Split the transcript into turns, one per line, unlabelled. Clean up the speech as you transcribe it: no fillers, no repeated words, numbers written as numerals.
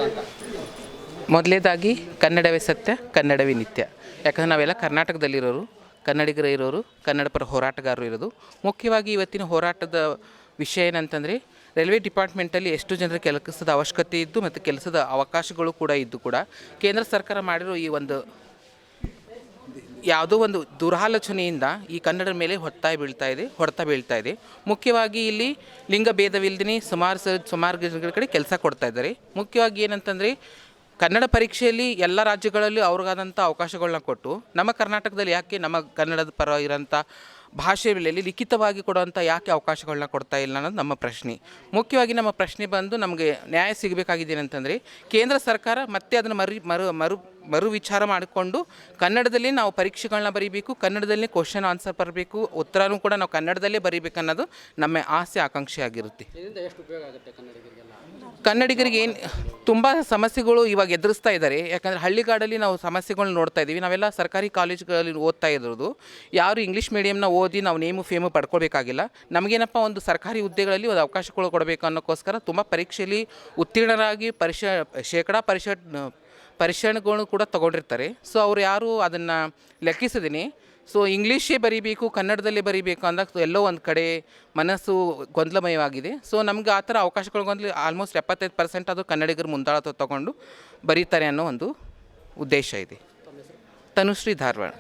ಅಂತ.
ಮೊದಲೇದಾಗಿ ಕನ್ನಡವೇ ಸತ್ಯ, ಕನ್ನಡವೇ ನಿತ್ಯ. ಯಾಕಂದರೆ ನಾವೆಲ್ಲ ಕರ್ನಾಟಕದಲ್ಲಿರೋರು, ಕನ್ನಡಿಗರು ಇರೋರು, ಕನ್ನಡ ಪರ ಹೋರಾಟಗಾರರು ಇರೋದು. ಮುಖ್ಯವಾಗಿ ಇವತ್ತಿನ ಹೋರಾಟದ ವಿಷಯ ಏನಂತಂದರೆ, ರೈಲ್ವೆ ಡಿಪಾರ್ಟ್ಮೆಂಟಲ್ಲಿ ಎಷ್ಟು ಜನರ ಕೆಲಸದ ಅವಶ್ಯಕತೆ ಇದ್ದು ಮತ್ತು ಕೆಲಸದ ಅವಕಾಶಗಳು ಕೂಡ ಇದ್ದು ಕೂಡ ಕೇಂದ್ರ ಸರ್ಕಾರ ಮಾಡಿರೋ ಈ ಒಂದು ಯಾವುದೋ ಒಂದು ದುರಾಲೋಚನೆಯಿಂದ ಈ ಕನ್ನಡದ ಮೇಲೆ ಹೊಡೆತ ಬೀಳ್ತಾ ಇದೆ. ಮುಖ್ಯವಾಗಿ ಇಲ್ಲಿ ಲಿಂಗ ಭೇದವಿಲ್ಲದೇ ಸುಮಾರು ಜನಗಳ ಕಡೆ ಕೆಲಸ ಕೊಡ್ತಾ ಇದ್ದಾರೆ. ಮುಖ್ಯವಾಗಿ ಏನಂತಂದರೆ, ಕನ್ನಡ ಪರೀಕ್ಷೆಯಲ್ಲಿ ಎಲ್ಲ ರಾಜ್ಯಗಳಲ್ಲಿ ಅವ್ರಿಗಾದಂಥ ಅವಕಾಶಗಳನ್ನ ಕೊಟ್ಟು ನಮ್ಮ ಕರ್ನಾಟಕದಲ್ಲಿ ಯಾಕೆ ನಮ್ಮ ಕನ್ನಡದ ಪರ ಇರೋಂಥ ಭಾಷೆಯಲ್ಲಿ ಲಿಖಿತವಾಗಿ ಕೊಡುವಂಥ ಯಾಕೆ ಅವಕಾಶಗಳನ್ನ ಕೊಡ್ತಾ ಇಲ್ಲ ಅನ್ನೋದು ನಮ್ಮ ಪ್ರಶ್ನೆ. ಮುಖ್ಯವಾಗಿ ನಮ್ಮ ಪ್ರಶ್ನೆ ಬಂದು ನಮಗೆ ನ್ಯಾಯ ಸಿಗಬೇಕಾಗಿದೆ ಅಂತಂದರೆ, ಕೇಂದ್ರ ಸರ್ಕಾರ ಮತ್ತೆ ಅದನ್ನು ಮರು ವಿಚಾರ ಮಾಡಿಕೊಂಡು ಕನ್ನಡದಲ್ಲಿ ನಾವು ಪರೀಕ್ಷೆಗಳನ್ನ ಬರೀಬೇಕು, ಕನ್ನಡದಲ್ಲೇ ಕ್ವಶನ್ ಆನ್ಸರ್ ಬರಬೇಕು, ಉತ್ತರನೂ ಕೂಡ ನಾವು ಕನ್ನಡದಲ್ಲೇ ಬರೀಬೇಕು ಅನ್ನೋದು ನಮ್ಮ ಆಸೆ ಆಕಾಂಕ್ಷೆ ಆಗಿರುತ್ತೆ.
ಇದರಿಂದ ಎಷ್ಟು ಉಪಯೋಗ ಆಗುತ್ತೆ ಕನ್ನಡಿಗರಿಗೆಲ್ಲ?
ಕನ್ನಡಿಗರಿಗೆ ಏನು ತುಂಬ ಸಮಸ್ಯೆಗಳು ಇವಾಗ ಎದುರಿಸ್ತಾ ಇದ್ದಾರೆ. ಯಾಕಂದರೆ ಹಳ್ಳಿಗಾಡಲ್ಲಿ ನಾವು ಸಮಸ್ಯೆಗಳನ್ನ ನೋಡ್ತಾ ಇದ್ದೀವಿ. ನಾವೆಲ್ಲ ಸರ್ಕಾರಿ ಕಾಲೇಜುಗಳಲ್ಲಿ ಓದ್ತಾ ಇರೋದು. ಯಾರು ಇಂಗ್ಲೀಷ್ ಮೀಡಿಯಮ್ನ ಓದಿ ನಾವು ನೇಮು ಫೇಮು ಪಡ್ಕೊಳ್ಬೇಕಾಗಿಲ್ಲ. ನಮಗೇನಪ್ಪ ಒಂದು ಸರ್ಕಾರಿ ಹುದ್ದೆಗಳಲ್ಲಿ ಒಂದು ಅವಕಾಶಗಳು ಕೊಡಬೇಕು ಅನ್ನೋಕ್ಕೋಸ್ಕರ ತುಂಬ ಪರೀಕ್ಷೆಯಲ್ಲಿ ಉತ್ತೀರ್ಣರಾಗಿ ಪರಿಶೀಲನೆಗಳು ಕೂಡ ತೊಗೊಂಡಿರ್ತಾರೆ. ಸೊ ಅವ್ರು ಯಾರು ಅದನ್ನು ಲೆಕ್ಕಿಸದೇನೆ ಇಂಗ್ಲೀಷೇ ಬರೀಬೇಕು, ಕನ್ನಡದಲ್ಲೇ ಬರೀಬೇಕು ಅಂದಾಗ ಎಲ್ಲೋ ಒಂದು ಕಡೆ ಮನಸ್ಸು ಗೊಂದಲಮಯವಾಗಿದೆ. ಸೊ ನಮ್ಗೆ ಆ ಥರ ಅವಕಾಶಗಳು ಆಲ್ಮೋಸ್ಟ್ 75% ಅದು ಕನ್ನಡಿಗರು ಮುಂದಾಳತ್ವ ತೊಗೊಂಡು ಬರೀತಾರೆ ಅನ್ನೋ ಒಂದು ಉದ್ದೇಶ ಇದೆ. ತನುಶ್ರೀ ಧಾರವಾಡ.